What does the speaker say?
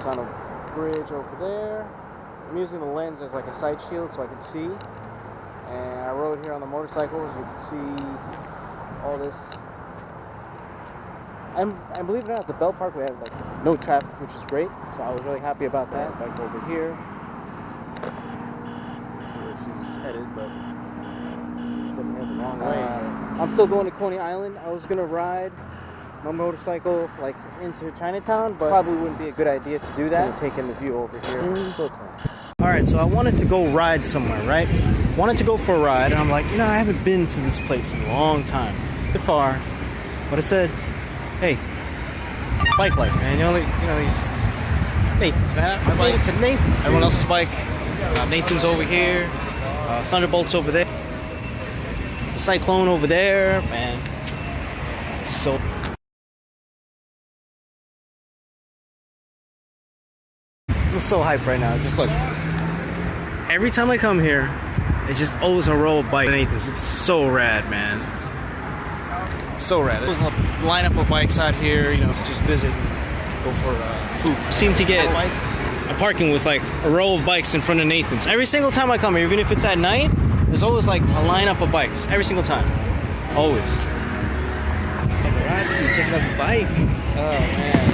this on a bridge over there. I'm using the lens as like a sight shield so I can see. And I rode here on the motorcycle, as you can see all this. And believe it or not, the Belt Park we have like no traffic, which is great. So I was really happy about that. Bike over here. Not sure where she's headed, but she doesn't head the wrong way. I'm still going to Coney Island. I was gonna ride my motorcycle like into Chinatown, but probably wouldn't be a good idea to do that. Taking the view over here. Alright, so I wanted to go ride somewhere, right? Wanted to go for a ride, and I'm like, I haven't been to this place in a long time. A bit far. But I said, hey, bike life, man. These Nathan's, man. My bike. It's a Nathan's. Everyone else's bike. Nathan's over here. Thunderbolt's over there. The Cyclone over there, man. So I'm so hyped right now. Just look. Every time I come here, it just always a row of bikes. Nathan's. It's so rad, man. So rad. There's a lineup of bikes out here, to just visit, go for food. Seem to get a parking with like a row of bikes in front of Nathan's. Every single time I come here, even if it's at night, there's always like a lineup of bikes. Every single time. Always. Paparazzi, checking out the bike. Oh man.